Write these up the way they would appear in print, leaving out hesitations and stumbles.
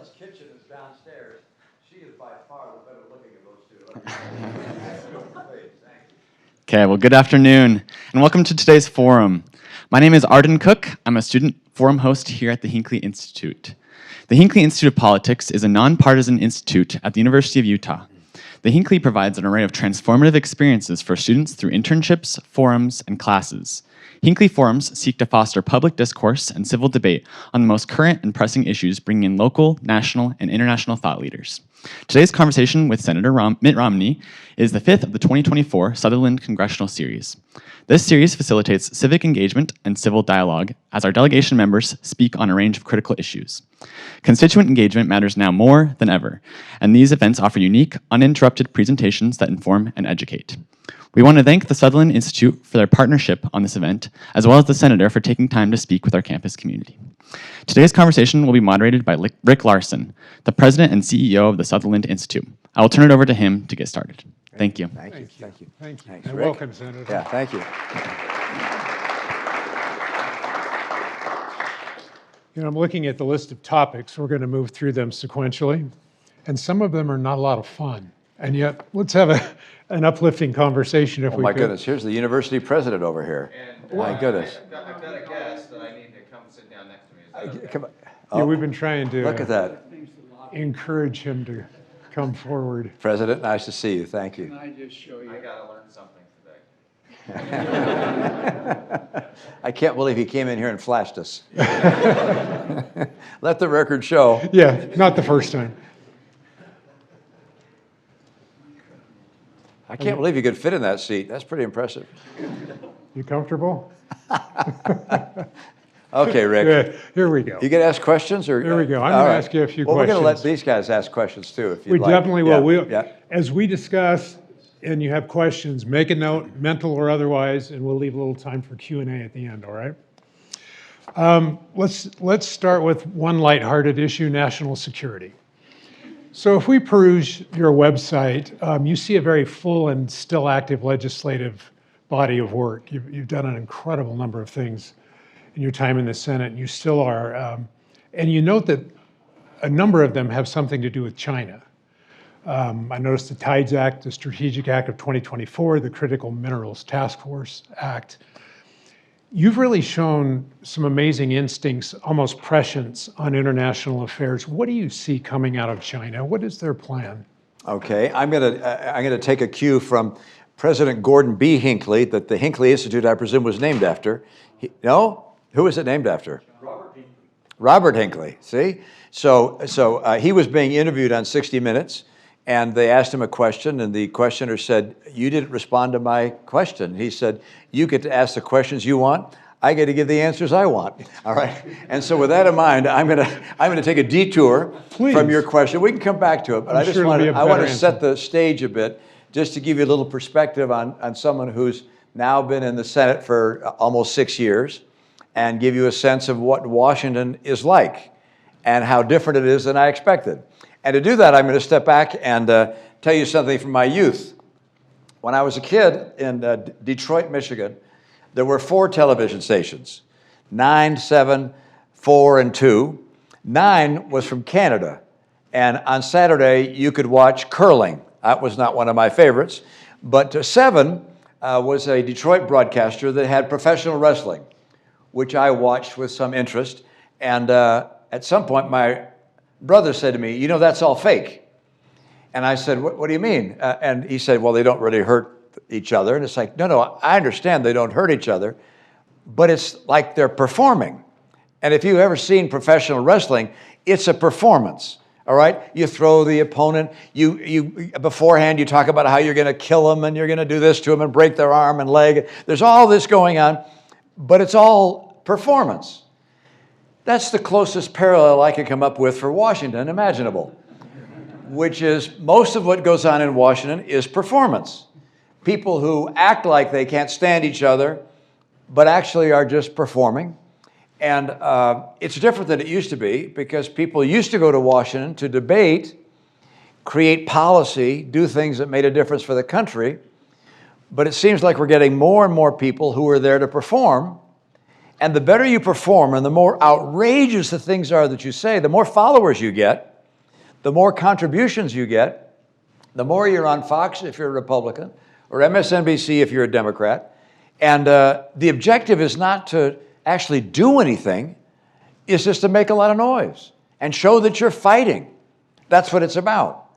Sutherland's kitchen is downstairs. She is by far the better looking of those two. Okay, well, good afternoon, and welcome to today's forum. My name is Arden Cook. I'm a student forum host here at the Hinckley Institute. The Hinckley Institute of Politics is a nonpartisan institute at the University of Utah. The Hinckley provides an array of transformative experiences for students through internships, forums, and classes. Hinckley forums seek to foster public discourse and civil debate on the most current and pressing issues, bringing in local, national, and international thought leaders. Today's conversation with Senator Mitt Romney is the fifth of the 2024 Sutherland Congressional Series. This series facilitates civic engagement and civil dialogue as our delegation members speak on a range of critical issues. Constituent engagement matters now more than ever, and these events offer unique, uninterrupted presentations that inform and educate. We want to thank the Sutherland Institute for their partnership on this event, as well as the Senator for taking time to speak with our campus community. Today's conversation will be moderated by Rick Larson, the President and CEO of the Sutherland Institute. I will turn it over to him to get started. Thank you. Thank you. Thank you. Thanks, And Rick. welcome, Senator. Yeah, thank you. You know, I'm looking at the list of topics. We're going to move through them sequentially, and some of them are not a lot of fun. And yet, let's have an uplifting conversation if Oh we my could. goodness, here's the university president over here. And, My goodness. I've got a guest that I need to come sit down next to me. Is that okay? Come on. Yeah, we've been trying to Look at that. encourage him to come forward. President, nice to see you. Thank you. I gotta learn something today. I can't believe he came in here and flashed us. Let the record show. Yeah, not the first time. I can't believe you could fit in that seat. That's pretty impressive. You comfortable? Okay, Rick. Good. Here we go. You get asked questions? Or Here we go. I'm All going to right. ask you a few Well, questions. we're going to let these guys ask questions too, if you'd We like. definitely will. Yeah. As we discuss and you have questions, make a note, mental or otherwise, and we'll leave a little time for Q&A at the end, all right? Let's start with one lighthearted issue, national security. So if we peruse your website, you see a very full and still active legislative body of work. You've done an incredible number of things in your time in the Senate, and you still are. And you note that a number of them have something to do with China. I noticed the TIDES Act, the Strategic Act of 2024, the Critical Minerals Task Force Act. You've really shown some amazing instincts, almost prescience on international affairs. What do you see coming out of China? What is their plan? Okay, I'm gonna take a cue from President Gordon B. Hinckley, that the Hinckley Institute, I presume, was named after. No? Who was it named after? Robert Hinckley, see? So he was being interviewed on 60 Minutes, and they asked him a question, and the questioner said, "You didn't respond to my question." He said, "You get to ask the questions you want. I get to give the answers I want." All right. And so with that in mind, I'm gonna take a detour from your question. We can come back to it, but I want to set the stage a bit, just to give you a little perspective on someone who's now been in the Senate for almost 6 years, and give you a sense of what Washington is like and how different it is than I expected. And to do that, I'm going to step back and tell you something from my youth. When I was a kid in Detroit, Michigan, there were 4 television stations, 9, 7, 4, and 2. 9 was from Canada. And on Saturday, you could watch curling. That was not one of my favorites. But 7 was a Detroit broadcaster that had professional wrestling, which I watched with some interest. And at some point, my brother said to me, "You know, that's all fake." And I said, what do you mean? And he said, "Well, they don't really hurt each other." And it's like, no, I understand they don't hurt each other, but it's like they're performing. And if you've ever seen professional wrestling, it's a performance, all right? You throw the opponent, you beforehand, you talk about how you're going to kill them and you're going to do this to them and break their arm and leg. There's all this going on, but it's all performance. That's the closest parallel I could come up with for Washington imaginable, which is most of what goes on in Washington is performance. People who act like they can't stand each other, but actually are just performing. And it's different than it used to be, because people used to go to Washington to debate, create policy, do things that made a difference for the country. But it seems like we're getting more and more people who are there to perform. And the better you perform and the more outrageous the things are that you say, the more followers you get. the more contributions you get, the more you're on Fox if you're a Republican, or MSNBC if you're a Democrat. And the objective is not to actually do anything, it's just to make a lot of noise and show that you're fighting. That's what it's about.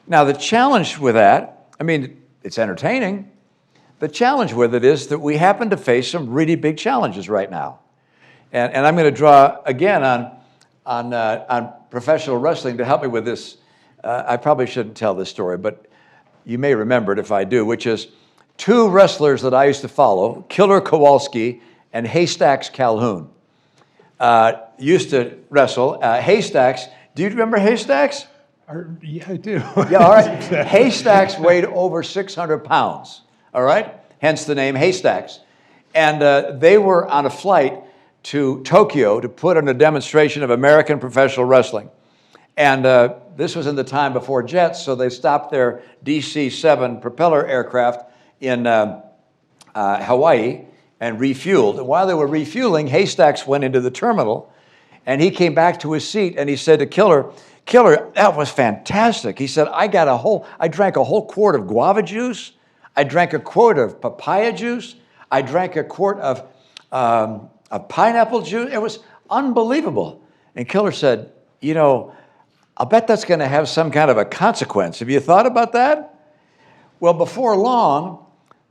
Now, the challenge with that, I mean, it's entertaining. The challenge with it is that we happen to face some really big challenges right now. And I'm going to draw again on professional wrestling to help me with this. I probably shouldn't tell this story, but you may remember it if I do, which is two wrestlers that I used to follow, Killer Kowalski and Haystacks Calhoun, used to wrestle. Haystacks, do you remember Haystacks? Yeah, I do. Yeah, all right. Haystacks weighed over 600 pounds, all right? Hence the name Haystacks. And they were on a flight to Tokyo to put on a demonstration of American professional wrestling. And this was in the time before jets, so they stopped their DC-7 propeller aircraft in Hawaii and refueled. And while they were refueling, Haystacks went into the terminal, and he came back to his seat, and he said to Killer, that was fantastic. He said, I drank a whole quart of guava juice. I drank a quart of papaya juice. I drank a quart of pineapple juice. It was unbelievable. And Killer said, you know, I'll bet that's going to have some kind of a consequence. Have you thought about that? Well, before long,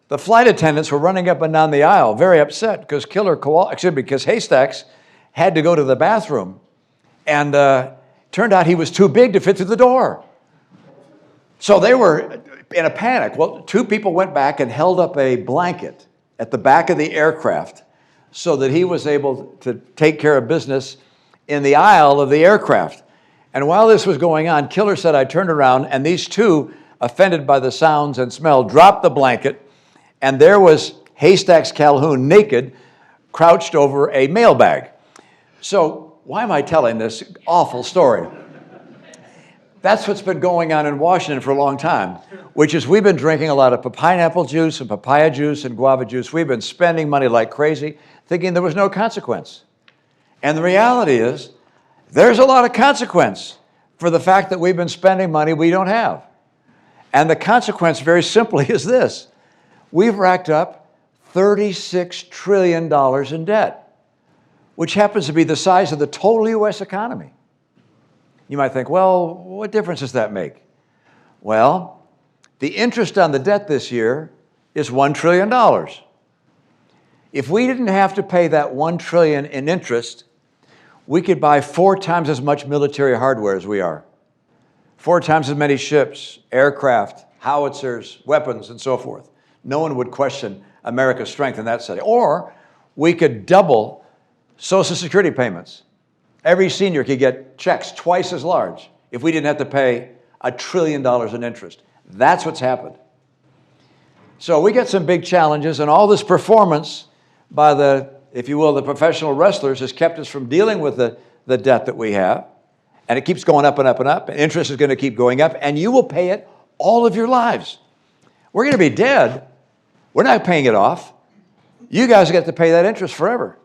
the flight attendants were running up and down the aisle, very upset because because Haystacks had to go to the bathroom. And turned out he was too big to fit through the door. So they were in a panic. Well, two people went back and held up a blanket at the back of the aircraft so that he was able to take care of business in the aisle of the aircraft. And while this was going on, Killer said, I turned around, and these two, offended by the sounds and smell, dropped the blanket, and there was Haystacks Calhoun naked, crouched over a mailbag. So why am I telling this awful story? That's what's been going on in Washington for a long time, which is we've been drinking a lot of pineapple juice and papaya juice and guava juice. We've been spending money like crazy, thinking there was no consequence. And the reality is, there's a lot of consequence for the fact that we've been spending money we don't have. And the consequence, very simply, is this. We've racked up $36 trillion in debt, which happens to be the size of the total U.S. economy. You might think, well, what difference does that make? Well, the interest on the debt this year is $1 trillion. If we didn't have to pay that $1 trillion in interest, we could buy 4 times as much military hardware as we are. 4 times as many ships, aircraft, howitzers, weapons, and so forth. No one would question America's strength in that setting. Or we could double Social Security payments. Every senior could get checks twice as large if we didn't have to pay $1 trillion in interest. That's what's happened. So we get some big challenges, and all this performance by the, if you will, the professional wrestlers has kept us from dealing with the debt that we have. And it keeps going up and up and up. And interest is going to keep going up, and you will pay it all of your lives. We're going to be dead. We're not paying it off. You guys get to pay that interest forever.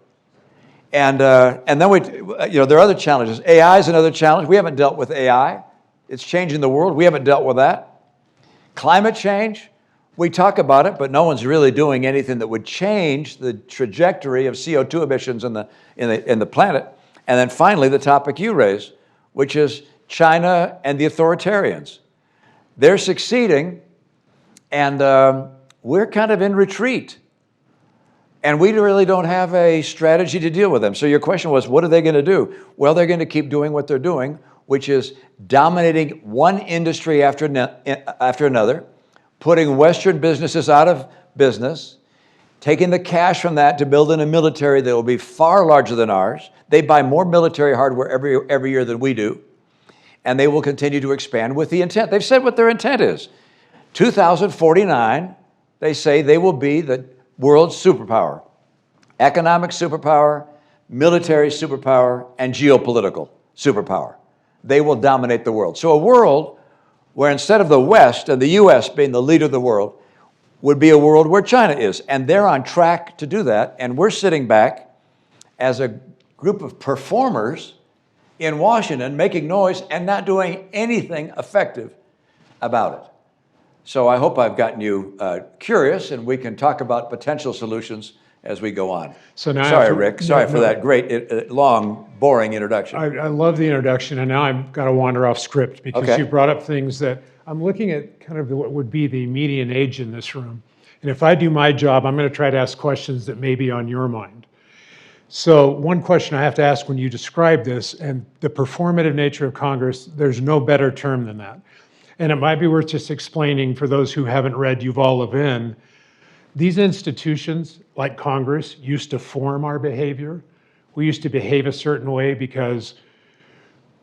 And then there are other challenges. AI is another challenge. We haven't dealt with AI. It's changing the world. We haven't dealt with that. Climate change, we talk about it, but no one's really doing anything that would change the trajectory of CO2 emissions in the planet. And then finally, the topic you raised, which is China and the authoritarians. They're succeeding, and we're kind of in retreat. And we really don't have a strategy to deal with them. So your question was, what are they going to do? Well, they're going to keep doing what they're doing, which is dominating one industry after another, putting Western businesses out of business, taking the cash from that to build in a military that will be far larger than ours. They buy more military hardware every year than we do. And they will continue to expand with the intent. They've said what their intent is. 2049, they say they will be the world's superpower, economic superpower, military superpower, and geopolitical superpower. They will dominate the world. So a world where instead of the West and the U.S. being the leader of the world, would be a world where China is. And they're on track to do that. And we're sitting back as a group of performers in Washington making noise and not doing anything effective about it. So I hope I've gotten you curious, and we can talk about potential solutions as we go on. So now sorry, Rick. Sorry for that great, long, boring introduction. I love the introduction, and now I've got to wander off script because you brought up things that I'm looking at kind of what would be the median age in this room. And if I do my job, I'm going to try to ask questions that may be on your mind. So one question I have to ask when you describe this and the performative nature of Congress, there's no better term than that. And it might be worth just explaining for those who haven't read Yuval Levin, these institutions, like Congress, used to form our behavior. We used to behave a certain way because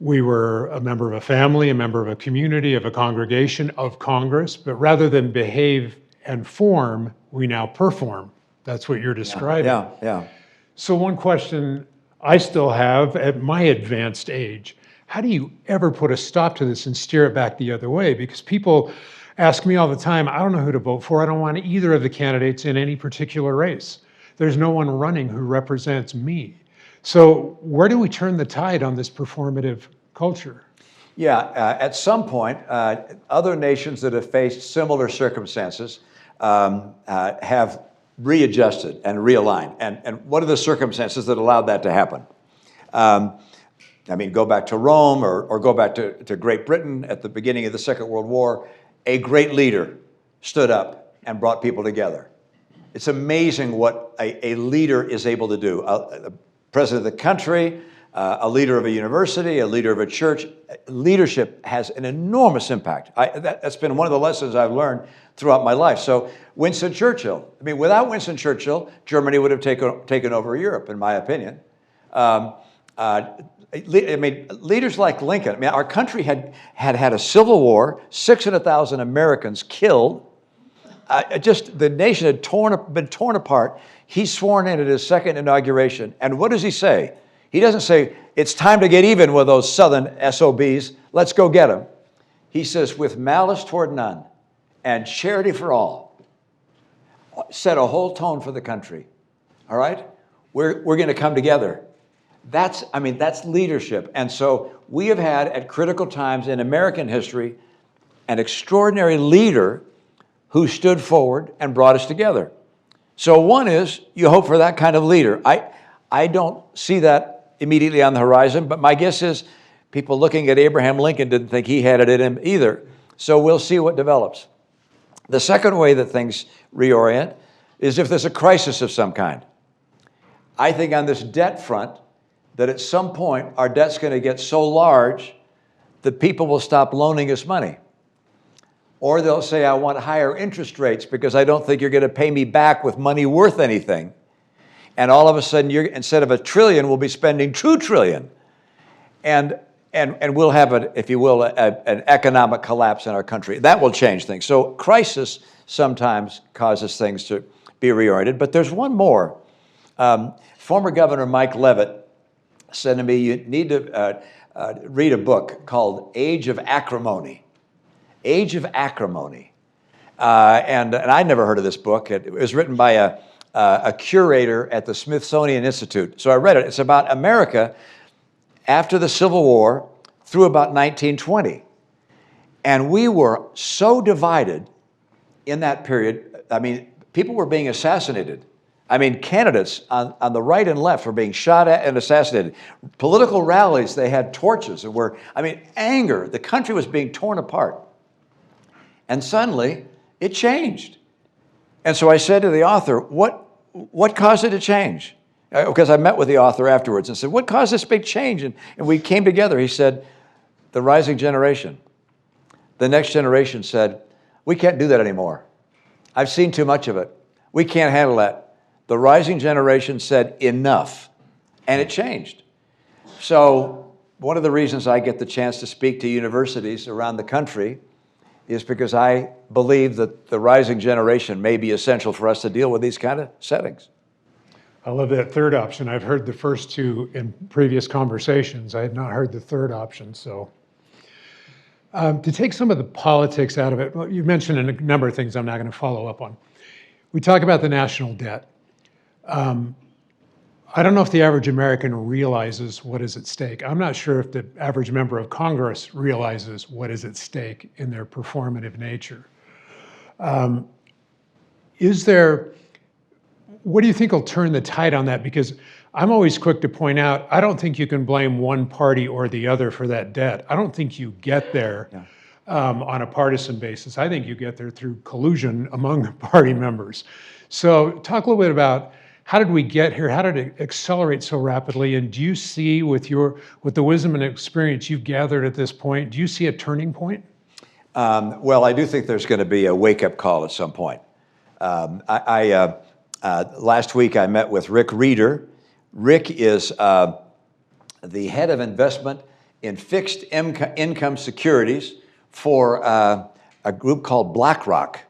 we were a member of a family, a member of a community, of a congregation, of Congress. But rather than behave and form, we now perform. That's what you're describing. Yeah. So one question I still have at my advanced age, how do you ever put a stop to this and steer it back the other way? Because people ask me all the time, I don't know who to vote for. I don't want either of the candidates in any particular race. There's no one running who represents me. So where do we turn the tide on this performative culture? Yeah, at some point, other nations that have faced similar circumstances have readjusted and realigned. And what are the circumstances that allowed that to happen? Go back to Rome or go back to Great Britain at the beginning of the Second World War. A great leader stood up and brought people together. It's amazing what a leader is able to do. A president of the country, a leader of a university, a leader of a church. Leadership has an enormous impact. That's been one of the lessons I've learned throughout my life. So Winston Churchill, without Winston Churchill, Germany would have taken over Europe, in my opinion. Leaders like Lincoln. Our country had a civil war, 600,000 Americans killed. The nation had been torn apart. He's sworn in at his second inauguration. And what does he say? He doesn't say, it's time to get even with those Southern SOBs. Let's go get them. He says, with malice toward none and charity for all, set a whole tone for the country. All right? We're going to come together. That's leadership. And so we have had, at critical times in American history, an extraordinary leader who stood forward and brought us together. So one is, you hope for that kind of leader. I don't see that immediately on the horizon, but my guess is people looking at Abraham Lincoln didn't think he had it in him either. So we'll see what develops. The second way that things reorient is if there's a crisis of some kind. I think on this debt front, that at some point our debt's going to get so large that people will stop loaning us money. Or they'll say, I want higher interest rates because I don't think you're going to pay me back with money worth anything. And all of a sudden, instead of $1 trillion, we'll be spending $2 trillion. And we'll have, if you will, an economic collapse in our country. That will change things. So crisis sometimes causes things to be reoriented. But there's one more. Former Governor Mike Leavitt said to me, you need to read a book called Age of Acrimony. Age of Acrimony. And I'd never heard of this book. It was written by a curator at the Smithsonian Institute. So I read it. It's about America after the Civil War through about 1920. And we were so divided in that period. People were being assassinated. Candidates on the right and left were being shot at and assassinated. Political rallies, they had torches. Anger. The country was being torn apart. And suddenly, it changed. And so I said to the author, what caused it to change? Because I met with the author afterwards and said, what caused this big change? And we came together. He said, the rising generation. The next generation said, we can't do that anymore. I've seen too much of it. We can't handle that. The rising generation said, enough. And it changed. So one of the reasons I get the chance to speak to universities around the country is because I believe that the rising generation may be essential for us to deal with these kind of settings. I love that third option. I've heard the first two in previous conversations. I had not heard the third option. So to take some of the politics out of it, well, you mentioned a number of things I'm not going to follow up on. We talk about the national debt. I don't know if the average American realizes what is at stake. I'm not sure if the average member of Congress realizes what is at stake in their performative nature. What do you think will turn the tide on that? Because I'm always quick to point out, I don't think you can blame one party or the other for that debt. I don't think you get there on a partisan basis. I think you get there through collusion among party members. So talk a little bit about how did we get here? How did it accelerate so rapidly? And do you see, with the wisdom and experience you've gathered at this point, do you see a turning point? Well, I do think there's going to be a wake-up call at some point. Last week I met with Rick Reeder. Rick is the head of investment in fixed income securities for a group called BlackRock.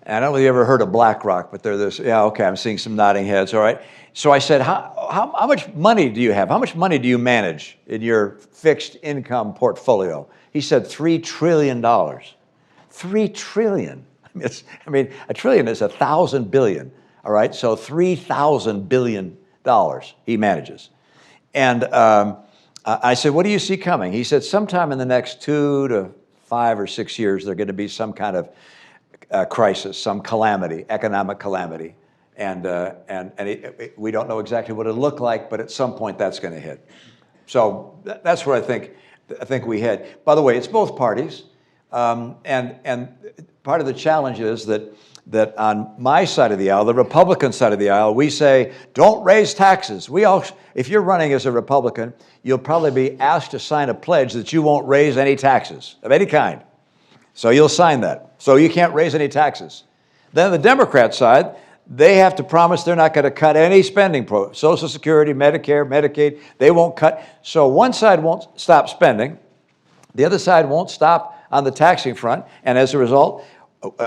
And I don't know if you ever heard of BlackRock, but they're this, yeah, okay, I'm seeing some nodding heads, all right. So I said, how much money do you have? How much money do you manage in your fixed income portfolio? He said $3 trillion. $3 trillion. I mean, a trillion is 1,000 billion, all right? So $3,000 billion he manages. And I said, what do you see coming? He said, sometime in the next 2 to 5 or 6 years, there's going to be some kind of crisis, some calamity, economic calamity. And we don't know exactly what it'll look like, but at some point that's going to hit. So that's where I think we head. By the way, it's both parties. And part of the challenge is that on my side of the aisle, the Republican side of the aisle, we say, don't raise taxes. If you're running as a Republican, you'll probably be asked to sign a pledge that you won't raise any taxes of any kind. So you'll sign that. So you can't raise any taxes. Then the Democrat side, they have to promise they're not going to cut any spending, Social Security, Medicare, Medicaid, they won't cut. So one side won't stop spending. The other side won't stop on the taxing front. And as a result,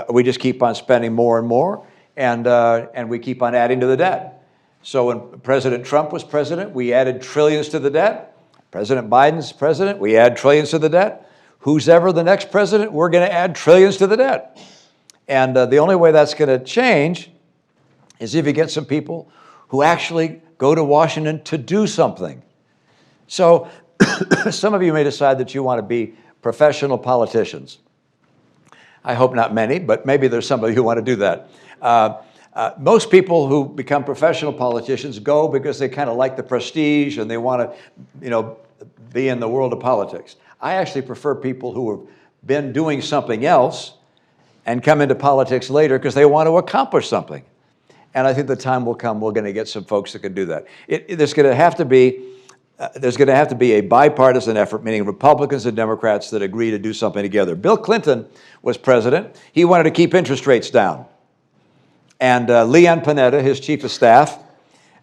we just keep on spending more and more, and we keep on adding to the debt. So when President Trump was president, we added trillions to the debt. President Biden's president, we add trillions to the debt. Who's ever the next president, we're going to add trillions to the debt. And the only way that's going to change is if you get some people who actually go to Washington to do something. So some of you may decide that you want to be professional politicians. I hope not many, but maybe there's somebody who want to do that. Most people who become professional politicians go because they kind of like the prestige and they want to, be in the world of politics. I actually prefer people who have been doing something else and come into politics later because they want to accomplish something. And I think the time will come, we're going to get some folks that can do that. There's going to have to be a bipartisan effort, meaning Republicans and Democrats that agree to do something together. Bill Clinton was president. He wanted to keep interest rates down. And Leon Panetta, his chief of staff,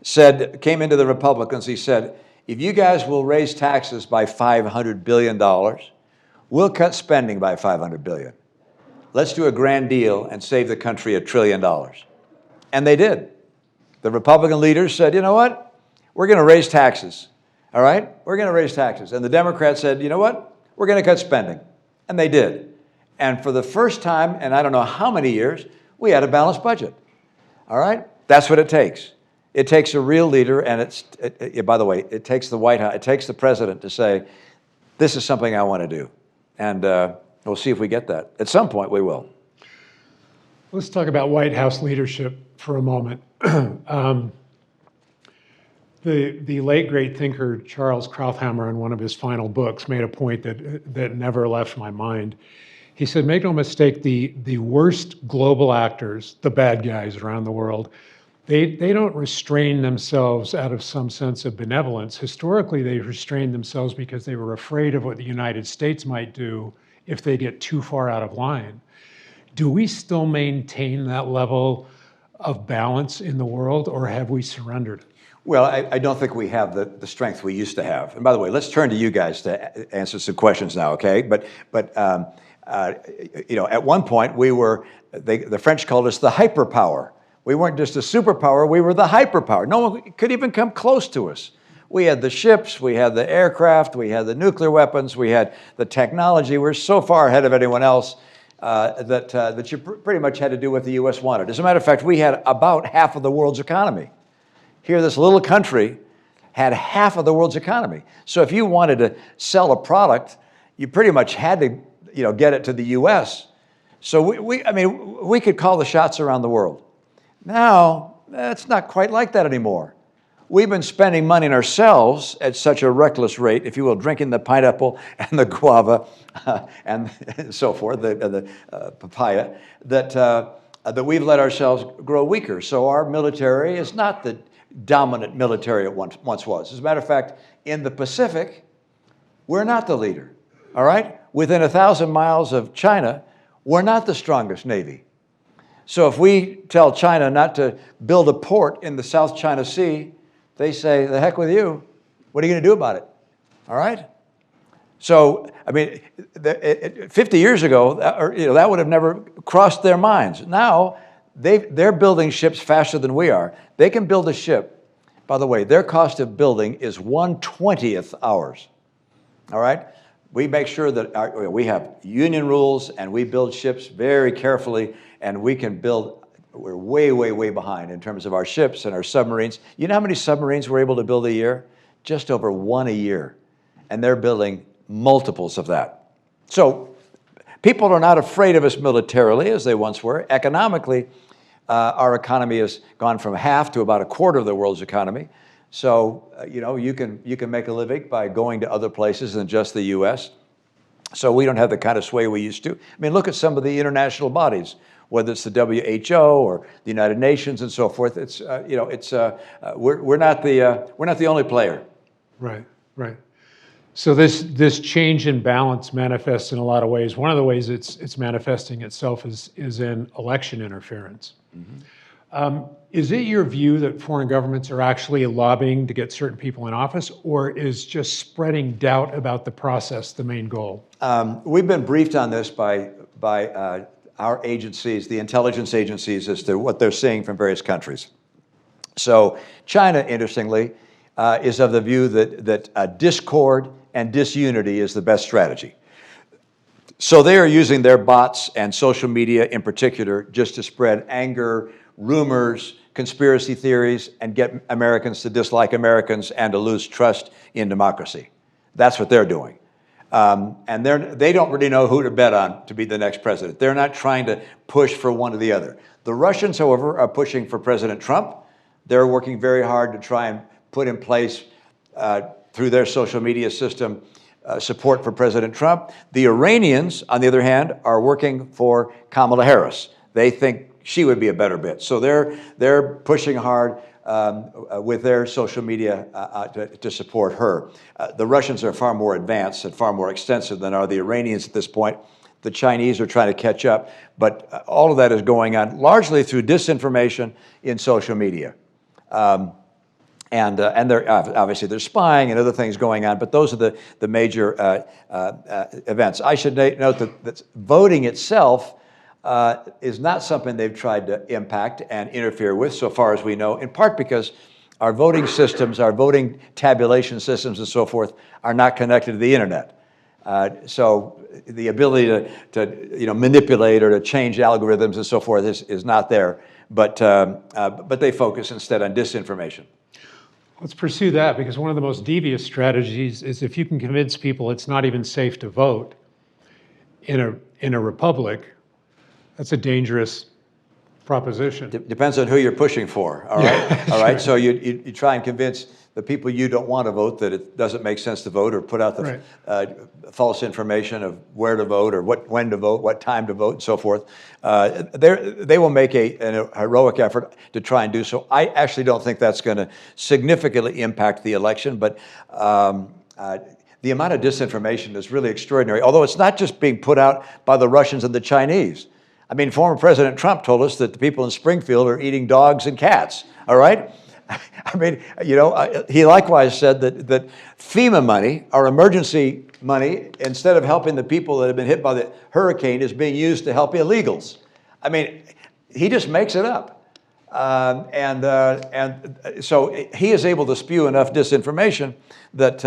came into the Republicans. He said, if you guys will raise taxes by $500 billion, we'll cut spending by $500 billion. Let's do a grand deal and save the country $1 trillion. And they did. The Republican leaders said, you know what? We're going to raise taxes. All right? We're going to raise taxes. And the Democrats said, you know what? We're going to cut spending. And they did. And for the first time, and I don't know how many years, we had a balanced budget. All right? That's what it takes. It takes a real leader, and by the way, it takes the White House, it takes the president to say, this is something I want to do. And we'll see if we get that. At some point, we will. Let's talk about White House leadership for a moment. The late great thinker Charles Krauthammer, in one of his final books, made a point that never left my mind. He said, make no mistake, the worst global actors, the bad guys around the world, they don't restrain themselves out of some sense of benevolence. Historically, they restrained themselves because they were afraid of what the United States might do if they get too far out of line. Do we still maintain that level of balance in the world, or have we surrendered? Well, I don't think we have the strength we used to have. And by the way, let's turn to you guys to answer some questions now, okay? But at one point, the French called us the hyperpower. We weren't just a superpower, we were the hyperpower. No one could even come close to us. We had the ships, we had the aircraft, we had the nuclear weapons, we had the technology. We're so far ahead of anyone else that you pretty much had to do what the U.S. wanted. As a matter of fact, we had about half of the world's economy. Here, this little country had half of the world's economy. So if you wanted to sell a product, you pretty much had to, get it to the U.S. So we could call the shots around the world. Now, it's not quite like that anymore. We've been spending money on ourselves at such a reckless rate, if you will, drinking the pineapple and the guava and so forth, the papaya, that we've let ourselves grow weaker. So our military is not the dominant military it once was. As a matter of fact, in the Pacific, we're not the leader, all right? Within 1,000 miles of China, we're not the strongest Navy. So if we tell China not to build a port in the South China Sea, they say, the heck with you. What are you going to do about it? All right? So, 50 years ago, that would have never crossed their minds. Now, they're building ships faster than we are. They can build a ship. By the way, their cost of building is 1/20th ours. All right? We make sure that we have union rules, and we build ships very carefully, and we can build. We're way, way, way behind in terms of our ships and our submarines. You know how many submarines we're able to build a year? Just over one a year. And they're building multiples of that. So people are not afraid of us militarily as they once were. Economically, our economy has gone from half to about a quarter of the world's economy. So, you can make a living by going to other places than just the U.S. So we don't have the kind of sway we used to. Look at some of the international bodies, whether it's the WHO or the United Nations and so forth. It's we're not the only player. Right. So this change in balance manifests in a lot of ways. One of the ways it's manifesting itself is in election interference. Mm-hmm. Is it your view that foreign governments are actually lobbying to get certain people in office, or is just spreading doubt about the process the main goal? We've been briefed on this by our agencies, the intelligence agencies, as to what they're seeing from various countries. So China, interestingly, is of the view that discord and disunity is the best strategy. So they are using their bots and social media in particular just to spread anger, rumors, conspiracy theories, and get Americans to dislike Americans and to lose trust in democracy. That's what they're doing. And they don't really know who to bet on to be the next president. They're not trying to push for one or the other. The Russians, however, are pushing for President Trump. They're working very hard to try and put in place, through their social media system, support for President Trump. The Iranians, on the other hand, are working for Kamala Harris. They think she would be a better bet. So they're pushing hard with their social media to support her. The Russians are far more advanced and far more extensive than are the Iranians at this point. The Chinese are trying to catch up, but all of that is going on largely through disinformation in social media. And they're obviously there's spying and other things going on, but those are the major events. I should note that voting itself is not something they've tried to impact and interfere with, so far as we know, in part because our voting systems, our voting tabulation systems and so forth are not connected to the internet. So the ability to manipulate or to change algorithms and so forth is not there, but they focus instead on disinformation. Let's pursue that, because one of the most devious strategies is if you can convince people it's not even safe to vote in a republic. That's a dangerous proposition. Depends on who you're pushing for, all right? Yeah, all right, sure. so you try and convince the people you don't want to vote that it doesn't make sense to vote, or put out the false information of where to vote or when to vote, what time to vote, and so forth. They will make a heroic effort to try and do so. I actually don't think that's going to significantly impact the election, but the amount of disinformation is really extraordinary, although it's not just being put out by the Russians and the Chinese. Former President Trump told us that the people in Springfield are eating dogs and cats, all right? He likewise said that FEMA money, our emergency money, instead of helping the people that have been hit by the hurricane, is being used to help illegals. He just makes it up. So he is able to spew enough disinformation that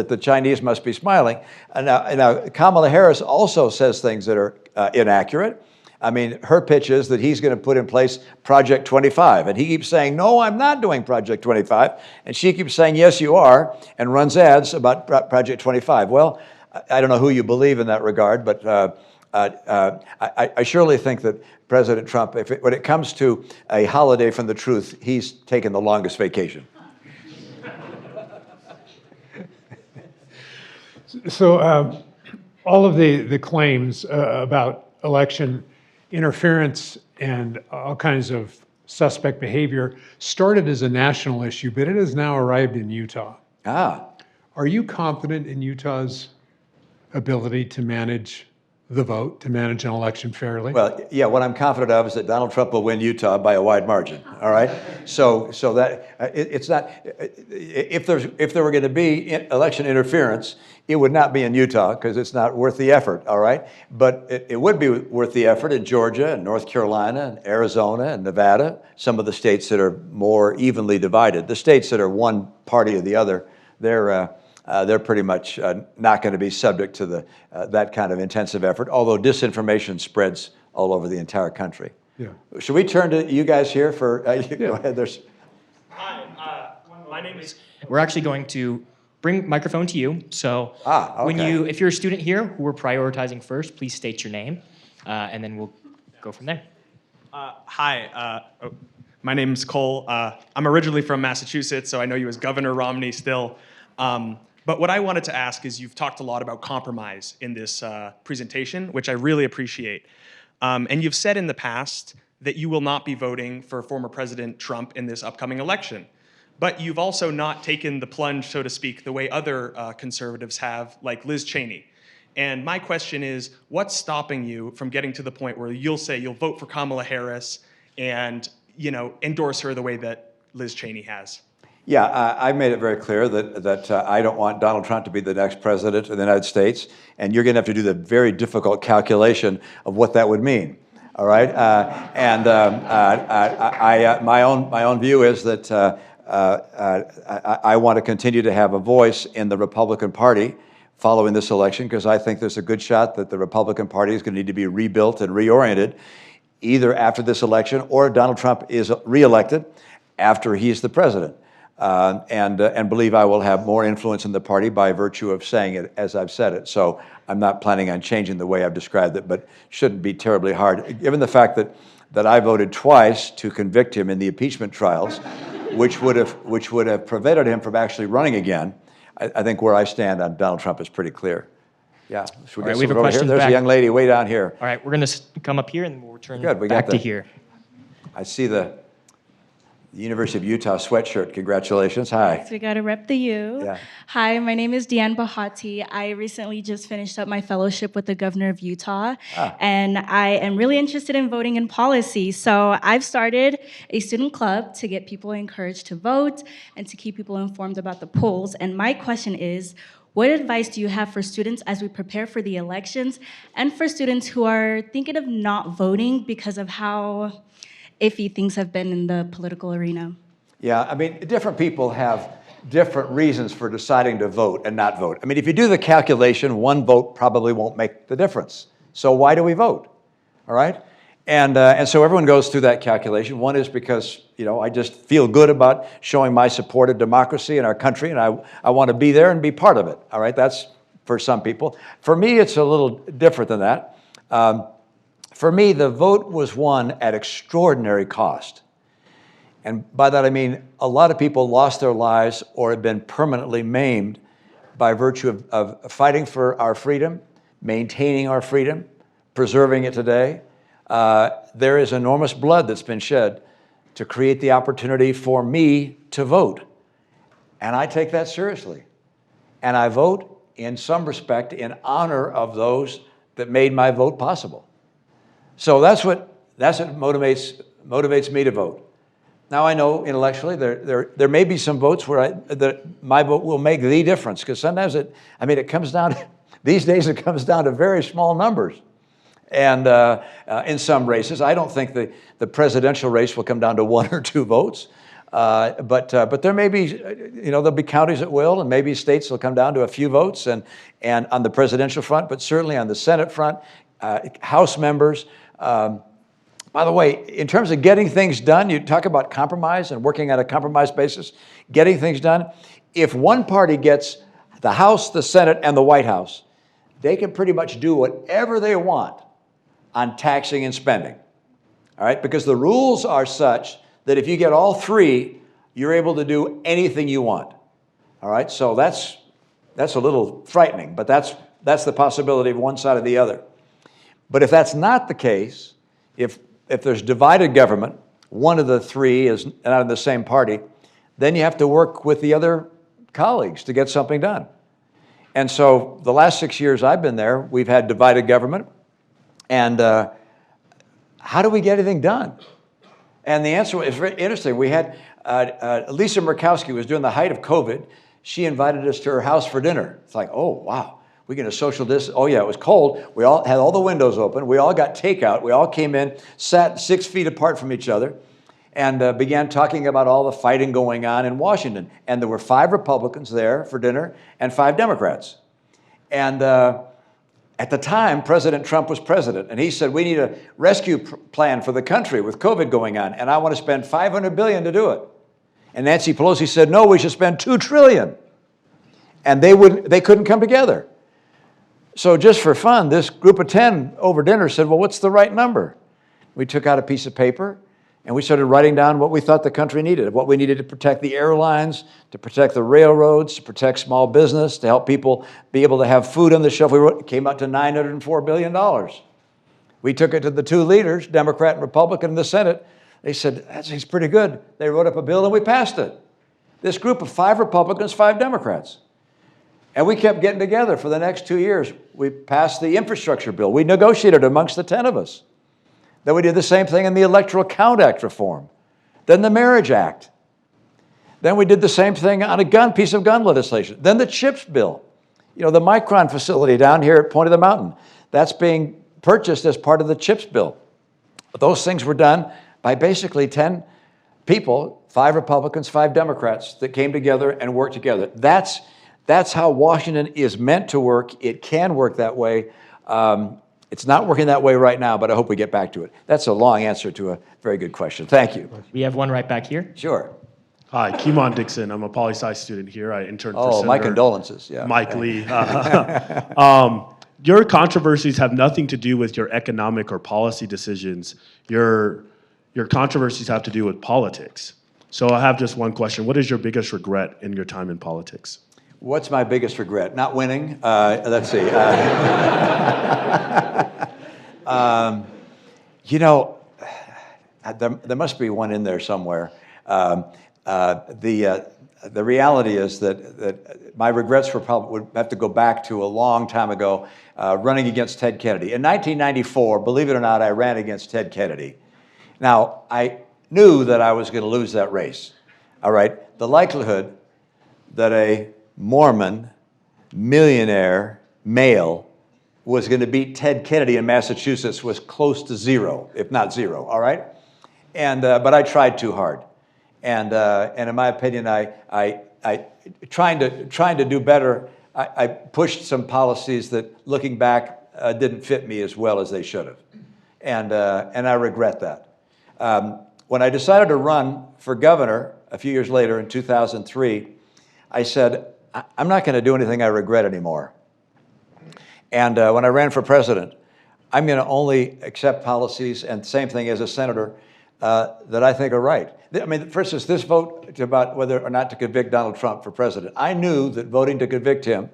the Chinese must be smiling. Now Kamala Harris also says things that are inaccurate. I mean, her pitch is that he's going to put in place Project 25. And he keeps saying, no, I'm not doing Project 25. And she keeps saying, yes, you are, and runs ads about Project 25. Well, I don't know who you believe in that regard, but I surely think that President Trump, when it comes to a holiday from the truth, he's taken the longest vacation. So all of the claims about election interference and all kinds of suspect behavior started as a national issue, but it has now arrived in Utah. Ah. Are you confident in Utah's ability to manage the vote, to manage an election fairly? Well, yeah, what I'm confident of is that Donald Trump will win Utah by a wide margin, all right? So that, it's not, if there were going to be election interference, it would not be in Utah because it's not worth the effort, all right? But it would be worth the effort in Georgia and North Carolina and Arizona and Nevada, some of the states that are more evenly divided. The states that are one party or the other, they're pretty much not going to be subject to that kind of intensive effort, although disinformation spreads all over the entire country. Yeah. Should we turn to you guys here for, go ahead, Hi, my name is... We're actually going to bring microphone to you, so okay. if you're a student here who we're prioritizing first, please state your name, and then we'll go from there. Hi, my name's Cole. I'm originally from Massachusetts, so I know you as Governor Romney still. But what I wanted to ask is you've talked a lot about compromise in this presentation, which I really appreciate. And you've said in the past that you will not be voting for former President Trump in this upcoming election. But you've also not taken the plunge, so to speak, the way other conservatives have, like Liz Cheney. And my question is, what's stopping you from getting to the point where you'll say you'll vote for Kamala Harris and, endorse her the way that Liz Cheney has? Yeah, I made it very clear that I don't want Donald Trump to be the next president of the United States, and you're going to have to do the very difficult calculation of what that would mean. All right, my own view is that I want to continue to have a voice in the Republican Party following this election because I think there's a good shot that the Republican Party is going to need to be rebuilt and reoriented either after this election or Donald Trump is reelected after he's the president. And believe I will have more influence in the party by virtue of saying it as I've said it. So I'm not planning on changing the way I've described it, but shouldn't be terribly hard. Given the fact that I voted twice to convict him in the impeachment trials, which would have prevented him from actually running again, I think where I stand on Donald Trump is pretty clear. Yeah. Should we All right, we have a over here? question There's back. a young lady way down here. All right, we're going to come up here, and then we'll return Good, we back got to the- here. I see the University of Utah sweatshirt. Congratulations. Hi. So we got to rep the U. Yeah. Hi, my name is Deanne Bahati. I recently just finished up my fellowship with the governor of Utah, and I am really interested in voting in policy. So I've started a student club to get people encouraged to vote and to keep people informed about the polls. And my question is, what advice do you have for students as we prepare for the elections and for students who are thinking of not voting because of how iffy things have been in the political arena? Yeah, I mean, different people have different reasons for deciding to vote and not vote. I mean, if you do the calculation, one vote probably won't make the difference. So why do we vote? All right? And so everyone goes through that calculation. One is because, I just feel good about showing my support of democracy in our country, and I want to be there and be part of it. All right? That's for some people. For me, it's a little different than that. For me, the vote was won at extraordinary cost. And by that I mean a lot of people lost their lives or have been permanently maimed by virtue of fighting for our freedom, maintaining our freedom, preserving it today. There is enormous blood that's been shed to create the opportunity for me to vote. And I take that seriously. And I vote, in some respect, in honor of those that made my vote possible. So that's what motivates me to vote. Now I know intellectually there may be some votes where my vote will make the difference, because sometimes it comes down to, these days it comes down to very small numbers. And in some races, I don't think the presidential race will come down to 1 or 2 votes. But there may be, there'll be counties that will, and maybe states will come down to a few votes, and on the presidential front, but certainly on the Senate front, House members, By the way, in terms of getting things done, you talk about compromise and working on a compromise basis, getting things done. If one party gets the House, the Senate, and the White House, they can pretty much do whatever they want on taxing and spending. All right, because the rules are such that if you get all three, you're able to do anything you want. All right, so that's a little frightening, but that's the possibility of one side or the other. But if that's not the case, if there's divided government, one of the three is not in the same party, then you have to work with the other colleagues to get something done. And so the last 6 years I've been there, we've had divided government. And how do we get anything done? And the answer is very interesting. We had Lisa Murkowski was during the height of COVID. She invited us to her house for dinner. It's like, oh, wow. We get a social distance. Oh, yeah, it was cold. We all had all the windows open. We all got takeout. We all came in, sat 6 feet apart from each other, and began talking about all the fighting going on in Washington. And there were 5 Republicans there for dinner and 5 Democrats. And at the time, President Trump was president, and he said, we need a rescue plan for the country with COVID going on, and I want to spend $500 billion to do it. And Nancy Pelosi said, no, we should spend $2 trillion. And they couldn't come together. So just for fun, this group of 10 over dinner said, well, what's the right number? We took out a piece of paper and we started writing down what we thought the country needed, what we needed to protect the airlines, to protect the railroads, to protect small business, to help people be able to have food on the shelf. It came out to $904 billion. We took it to the 2 leaders, Democrat and Republican in the Senate. They said, that's pretty good. They wrote up a bill and we passed it. This group of 5 Republicans, 5 Democrats. And we kept getting together for the next 2 years. We passed the infrastructure bill. We negotiated amongst the 10 of us. Then we did the same thing in the Electoral Count Act reform. Then the Marriage Act. Then we did the same thing on a piece of gun legislation. Then the CHIPS bill. You know, the Micron facility down here at Point of the Mountain. That's being purchased as part of the CHIPS bill. But those things were done by basically 10 people, 5 Republicans, 5 Democrats, that came together and worked together. That's how Washington is meant to work. It can work that way. It's not working that way right now, but I hope we get back to it. That's a long answer to a very good question. Thank you. We have one right back here. Sure. Hi, Kimon Dixon. I'm a poli-sci student here. I interned for Oh, Senator my condolences. Yeah. Mike Lee. Your controversies have nothing to do with your economic or policy decisions. Your controversies have to do with politics. So I have just one question. What is your biggest regret in your time in politics? What's my biggest regret? Not winning. Let's see. You know, there must be one in there somewhere. The reality is that my regrets would have to go back to a long time ago, running against Ted Kennedy. In 1994, believe it or not, I ran against Ted Kennedy. Now, I knew that I was going to lose that race. All right? The likelihood that a Mormon millionaire male was going to beat Ted Kennedy in Massachusetts was close to 0, if not 0. All right, and but I tried too hard, and in my opinion, I trying to do better. I pushed some policies that, looking back, didn't fit me as well as they should have, and I regret that. When I decided to run for governor a few years later in 2003, I said, I'm not going to do anything I regret anymore. And when I ran for president, I'm going to only accept policies, and same thing as a senator, that I think are right. I mean, for instance, this vote about whether or not to convict Donald Trump for president, I knew that voting to convict him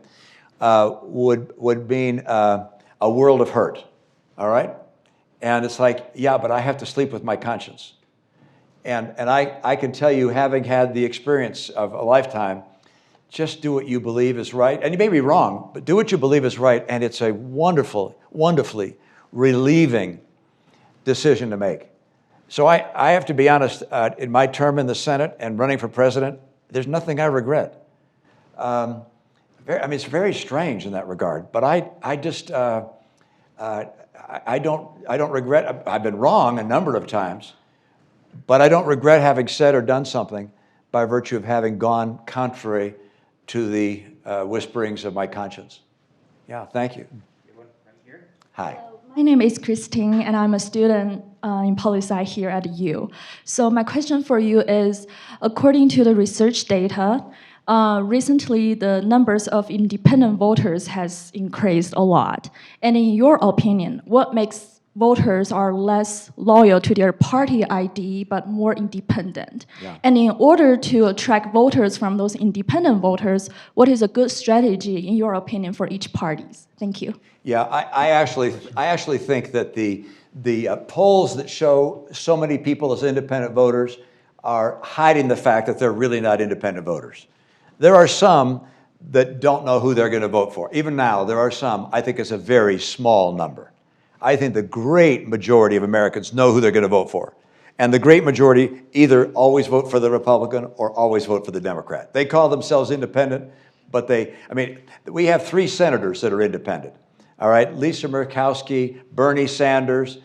would mean a world of hurt, all right? And it's like, yeah, but I have to sleep with my conscience. And I can tell you, having had the experience of a lifetime, just do what you believe is right. And you may be wrong, but do what you believe is right, and it's a wonderfully relieving decision to make. So I have to be honest, in my term in the Senate and running for president, there's nothing I regret. I mean, it's very strange in that regard, but I don't regret. I've been wrong a number of times, but I don't regret having said or done something by virtue of having gone contrary to the whisperings of my conscience. Yeah, thank you. Hi. My name is Christine, and I'm a student in poli-sci here at U. So my question for you is, according to the research data, recently the numbers of independent voters has increased a lot. And in your opinion, what makes voters are less loyal to their party ID but more independent? Yeah. And in order to attract voters from those independent voters, what is a good strategy, in your opinion, for each party? Thank you. Yeah, I actually think that the polls that show so many people as independent voters are hiding the fact that they're really not independent voters. There are some that don't know who they're going to vote for. Even now, there are some. I think it's a very small number. I think the great majority of Americans know who they're going to vote for. And the great majority either always vote for the Republican or always vote for the Democrat. They call themselves independent, but we have 3 senators that are independent. All right, Lisa Murkowski, Bernie Sanders,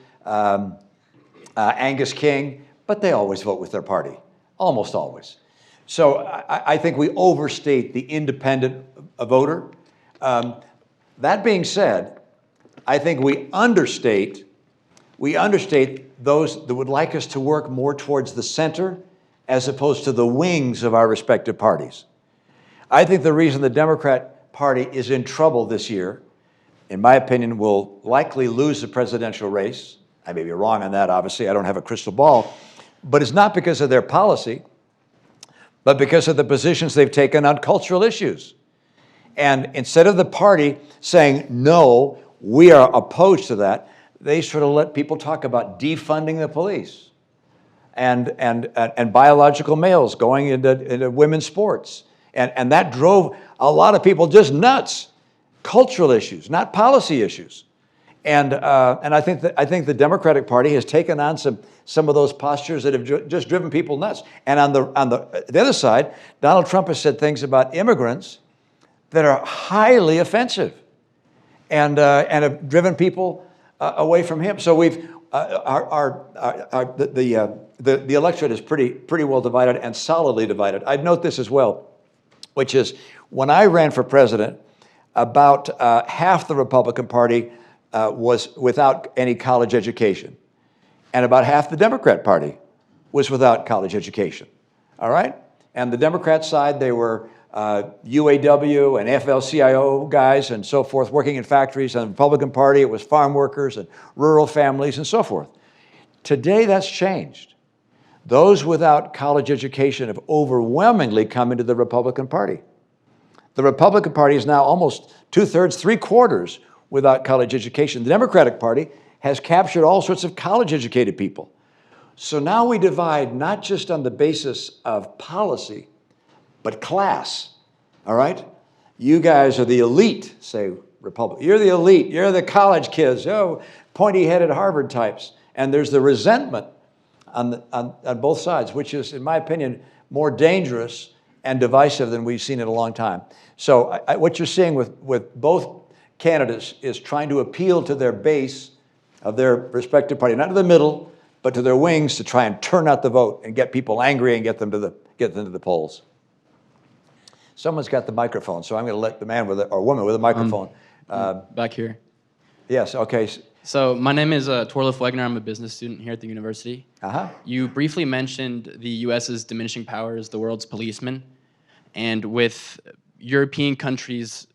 Angus King, but they always vote with their party, almost always. So I think we overstate the independent voter. That being said, I think we understate those that would like us to work more towards the center as opposed to the wings of our respective parties. I think the reason the Democrat Party is in trouble this year, in my opinion, will likely lose the presidential race. I may be wrong on that, obviously. I don't have a crystal ball. But it's not because of their policy, but because of the positions they've taken on cultural issues. And instead of the party saying, no, we are opposed to that, they sort of let people talk about defunding the police and biological males going into women's sports. And that drove a lot of people just nuts. Cultural issues, not policy issues. And I think the Democratic Party has taken on some of those postures that have just driven people nuts. And on the other side, Donald Trump has said things about immigrants that are highly offensive and have driven people away from him. So the electorate is pretty well divided and solidly divided. I'd note this as well, which is when I ran for president, about half the Republican Party was without any college education, and about half the Democrat Party was without college education. All right? And the Democrat side, they were UAW and FL-CIO guys and so forth, working in factories. And the Republican Party, it was farm workers and rural families and so forth. Today, that's changed. Those without college education have overwhelmingly come into the Republican Party. The Republican Party is now almost 2/3, 3/4 without college education. The Democratic Party has captured all sorts of college-educated people. So now we divide not just on the basis of policy, but class, all right? You guys are the elite, say Republican. You're the elite. You're the college kids, pointy-headed Harvard types. And there's the resentment on both sides, which is, in my opinion, more dangerous and divisive than we've seen in a long time. So what you're seeing with both candidates is trying to appeal to their base of their respective party, not to the middle, but to their wings to try and turn out the vote and get people angry and get them to the polls. Someone's got the microphone, so I'm going to let the man or woman with the microphone. Back here. Yes, okay. So my name is Torlif Wegner. I'm a business student here at the university. Uh-huh. You briefly mentioned the U.S.'s diminishing power as the world's policeman. And with European countries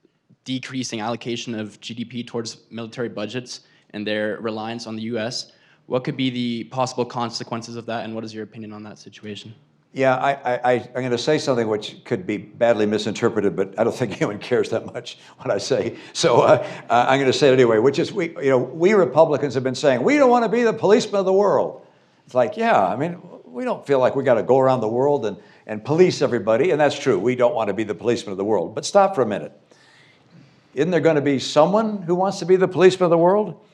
decreasing allocation of GDP towards military budgets and their reliance on the U.S., what could be the possible consequences of that, and what is your opinion on that situation? Yeah, I'm going to say something which could be badly misinterpreted, but I don't think anyone cares that much what I say. So I'm going to say it anyway, which is we Republicans have been saying, we don't want to be the policeman of the world. It's like, yeah, I mean, we don't feel like we got to go around the world and police everybody, and that's true. We don't want to be the policeman of the world. But stop for a minute. Isn't there going to be someone who wants to be the policeman of the world?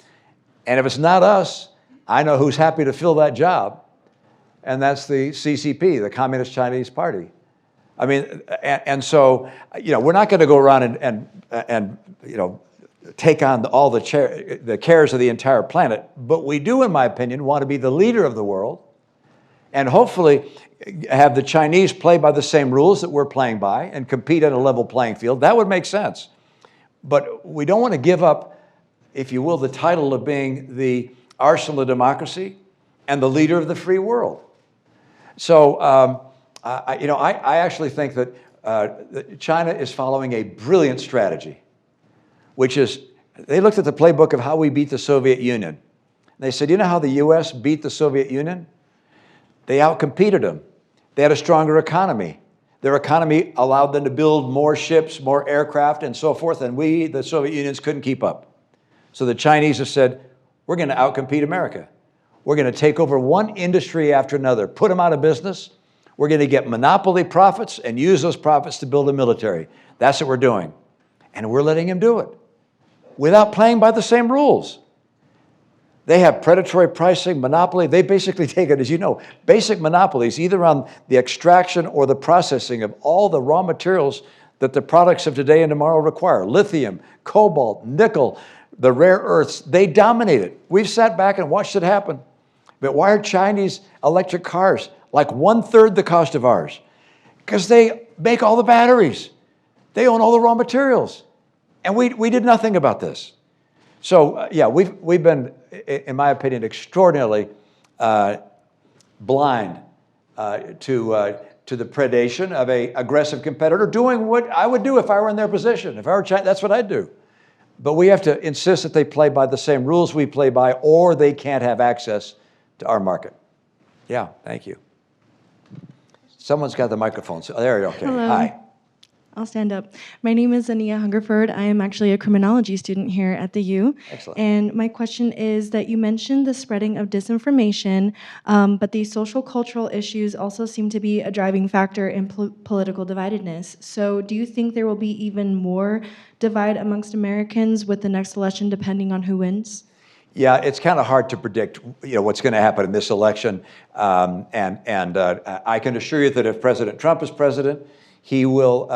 And if it's not us, I know who's happy to fill that job. And that's the CCP, the Communist Chinese Party. I mean, and so, we're not going to go around and take on all the cares of the entire planet, but we do, in my opinion, want to be the leader of the world and hopefully have the Chinese play by the same rules that we're playing by and compete at a level playing field. That would make sense. But we don't want to give up if you will, the title of being the arsenal of democracy and the leader of the free world. So, I actually think that China is following a brilliant strategy, which is, they looked at the playbook of how we beat the Soviet Union. They said, you know how the U.S. beat the Soviet Union? They outcompeted them. They had a stronger economy. Their economy allowed them to build more ships, more aircraft, and so forth, and we, the Soviet Unions, couldn't keep up. So the Chinese have said, we're going to outcompete America. We're going to take over one industry after another, put them out of business. We're going to get monopoly profits and use those profits to build a military. That's what we're doing. And we're letting them do it without playing by the same rules. They have predatory pricing, monopoly. They basically take it, as you know, basic monopolies, either on the extraction or the processing of all the raw materials that the products of today and tomorrow require. Lithium, cobalt, nickel, the rare earths, they dominate it. We've sat back and watched it happen. But why are Chinese electric cars like 1/3 the cost of ours? Because they make all the batteries. They own all the raw materials. And we did nothing about this. So, yeah, we've been, in my opinion, extraordinarily blind to the predation of an aggressive competitor doing what I would do if I were in their position. If I were China, that's what I'd do. But we have to insist that they play by the same rules we play by, or they can't have access to our market. Yeah, thank you. Someone's got the microphone. So there you go. Okay. Hello. Hi. I'll stand up. My name is Ania Hungerford. I am actually a criminology student here at the U. Excellent. And my question is that you mentioned the spreading of disinformation, but these social cultural issues also seem to be a driving factor in political dividedness. So do you think there will be even more divide amongst Americans with the next election depending on who wins? Yeah, it's kind of hard to predict, what's going to happen in this election. I can assure you that if President Trump is president, he will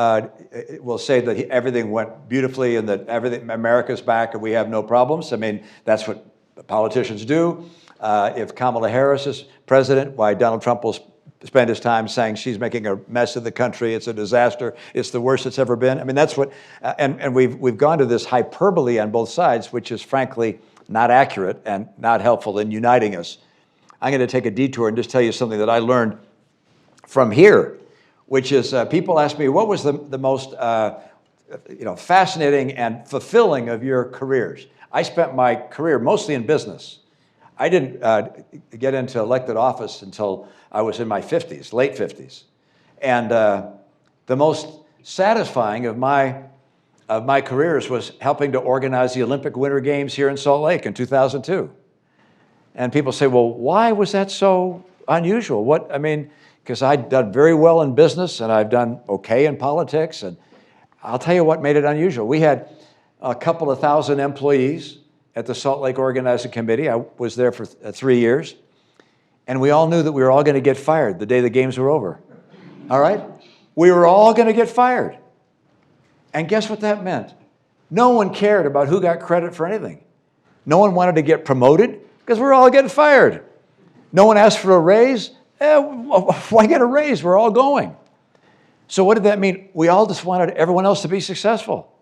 say that everything went beautifully and that America's back and we have no problems. I mean, that's what politicians do. If Kamala Harris is president, why Donald Trump will spend his time saying she's making a mess of the country. It's a disaster. It's the worst it's ever been. I mean, that's what, and we've gone to this hyperbole on both sides, which is frankly not accurate and not helpful in uniting us. I'm going to take a detour and just tell you something that I learned from here, which is people ask me, what was the most fascinating and fulfilling of your careers? I spent my career mostly in business. I didn't get into elected office until I was in my 50s, late 50s. And the most satisfying of my careers was helping to organize the Olympic Winter Games here in Salt Lake in 2002. And people say, well, why was that so unusual? Because I'd done very well in business and I've done okay in politics. And I'll tell you what made it unusual. We had a couple of thousand employees at the Salt Lake Organizing Committee. I was there for 3 years. And we all knew that we were all going to get fired the day the games were over. All right? We were all going to get fired. And guess what that meant? No one cared about who got credit for anything. No one wanted to get promoted because we're all getting fired. No one asked for a raise. Why get a raise? We're all going. So what did that mean? We all just wanted everyone else to be successful.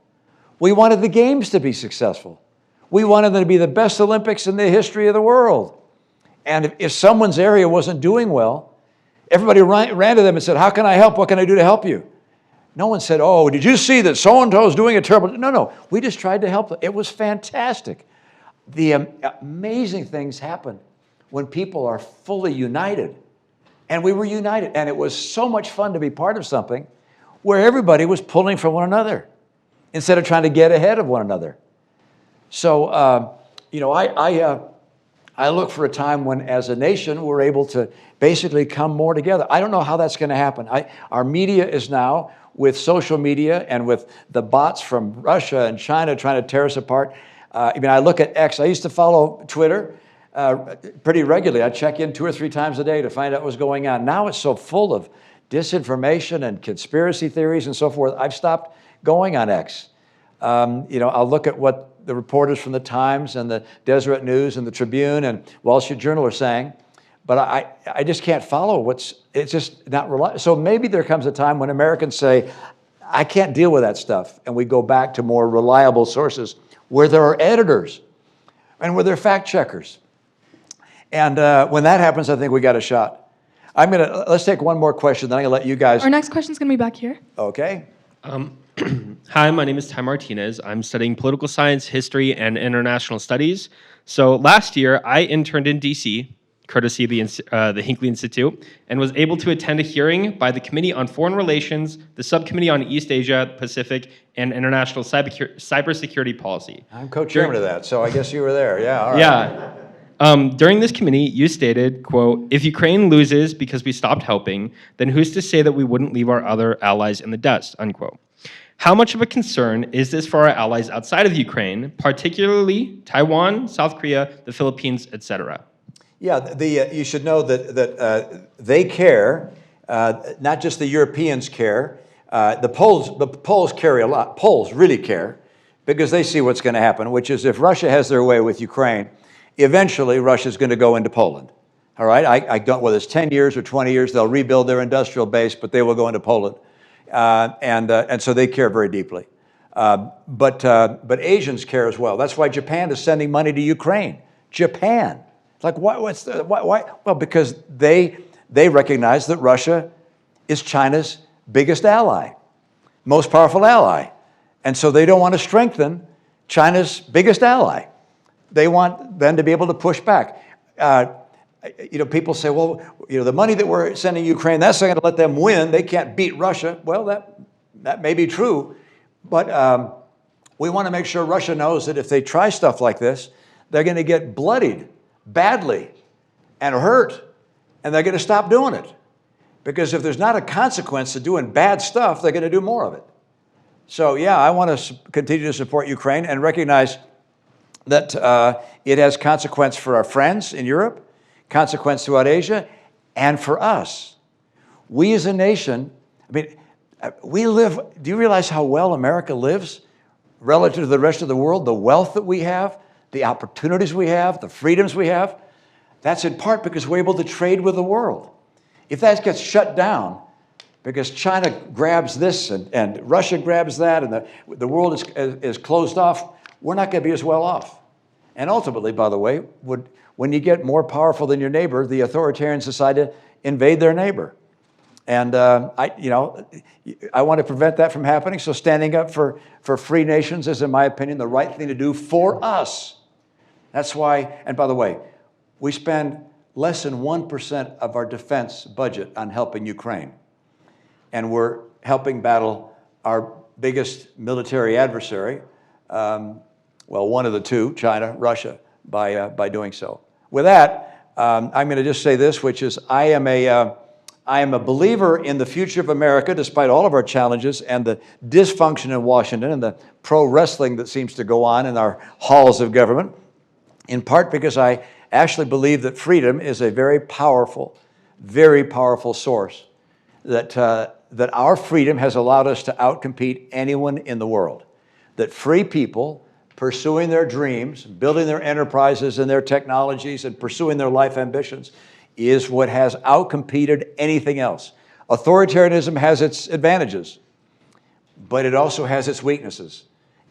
We wanted the games to be successful. We wanted them to be the best Olympics in the history of the world. And if someone's area wasn't doing well, everybody ran to them and said, how can I help? What can I do to help you? No one said, oh, did you see that so-and-so is doing a terrible... No. We just tried to help them. It was fantastic. The amazing things happen when people are fully united. And we were united. And it was so much fun to be part of something where everybody was pulling for one another instead of trying to get ahead of one another. So, I look for a time when, as a nation, we're able to basically come more together. I don't know how that's going to happen. Our media is now, with social media and with the bots from Russia and China trying to tear us apart. I look at X. I used to follow Twitter pretty regularly. I'd check in 2 or 3 times a day to find out what's going on. Now it's so full of disinformation and conspiracy theories and so forth. I've stopped going on X. I'll look at what the reporters from the Times and the Deseret News and the Tribune and Wall Street Journal are saying, but I just can't follow it's just not reliable. So maybe there comes a time when Americans say, I can't deal with that stuff, and we go back to more reliable sources where there are editors and where there are fact checkers. And when that happens, I think we got a shot. Let's take one more question, then I'm gonna let you guys. Our next question is going to be back here. Okay. Hi, my name is Ty Martinez. I'm studying political science, history, and international studies. So last year, I interned in DC, courtesy of the Hinckley Institute, and was able to attend a hearing by the Committee on Foreign Relations, the Subcommittee on East Asia, Pacific, and International Cybersecurity Policy. I'm co-chairman of that, so I guess you were there. Yeah, all right. Yeah. During this committee, you stated, quote, "If Ukraine loses because we stopped helping, then who's to say that we wouldn't leave our other allies in the dust," unquote. How much of a concern is this for our allies outside of Ukraine, particularly Taiwan, South Korea, the Philippines, etc.? Yeah, you should know that they care, not just the Europeans care. The Poles care a lot. Poles really care because they see what's going to happen, which is if Russia has their way with Ukraine, eventually Russia's going to go into Poland. All right, I don't, whether it's 10 years or 20 years, they'll rebuild their industrial base, but they will go into Poland. And so they care very deeply. But Asians care as well. That's why Japan is sending money to Ukraine. Japan. It's like, why? Well, because they recognize that Russia is China's biggest ally, most powerful ally. And so they don't want to strengthen China's biggest ally. They want them to be able to push back. People say, well, the money that we're sending Ukraine, that's not going to let them win. They can't beat Russia. Well, that may be true, but we want to make sure Russia knows that if they try stuff like this, they're going to get bloodied badly and hurt, and they're going to stop doing it. Because if there's not a consequence to doing bad stuff, they're going to do more of it. So, yeah, I want to continue to support Ukraine and recognize that it has consequence for our friends in Europe, consequence throughout Asia, and for us. We as a nation, we live, do you realize how well America lives relative to the rest of the world? The wealth that we have, the opportunities we have, the freedoms we have, that's in part because we're able to trade with the world. If that gets shut down because China grabs this and Russia grabs that and the world is closed off, we're not going to be as well off. And ultimately, by the way, when you get more powerful than your neighbor, the authoritarians decide to invade their neighbor. And I want to prevent that from happening, so standing up for free nations is, in my opinion, the right thing to do for us. That's why, and by the way, we spend less than 1% of our defense budget on helping Ukraine. And we're helping battle our biggest military adversary, well, one of the two, China, Russia, by doing so. With that, I'm going to just say this, which is I am a believer in the future of America, despite all of our challenges and the dysfunction in Washington and the pro-wrestling that seems to go on in our halls of government, in part because I actually believe that freedom is a very powerful source, that our freedom has allowed us to outcompete anyone in the world, that free people pursuing their dreams, building their enterprises and their technologies and pursuing their life ambitions is what has outcompeted anything else. Authoritarianism has its advantages, but it also has its weaknesses,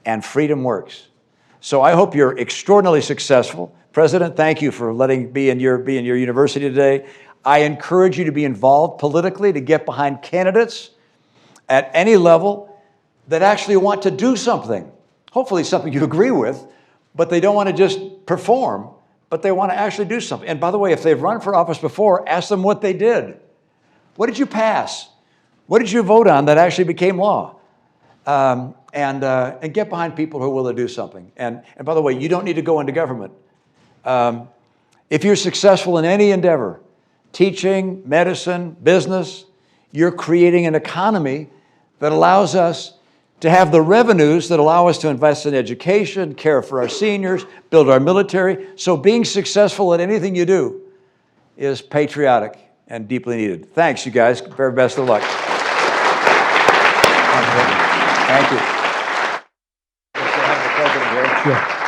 and freedom works. So I hope you're extraordinarily successful. President, thank you for letting me be in your university today. I encourage you to be involved politically, to get behind candidates at any level that actually want to do something. Hopefully something you agree with, but they don't want to just perform, but they want to actually do something. And by the way, if they've run for office before, ask them what they did. What did you pass? What did you vote on that actually became law? And get behind people who are willing to do something. And by the way, you don't need to go into government. If you're successful in any endeavor, teaching, medicine, business, you're creating an economy that allows us to have the revenues that allow us to invest in education, care for our seniors, build our military. So being successful at anything you do is patriotic and deeply needed. Thanks, you guys. Very best of luck. Thank you. Have the president here. Yeah.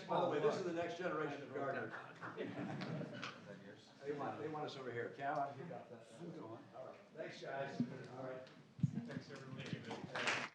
By the way, this is the next generation of gardeners. join us over here. Cam, you got that. All right. Thanks, guys. All right. Thanks, everyone.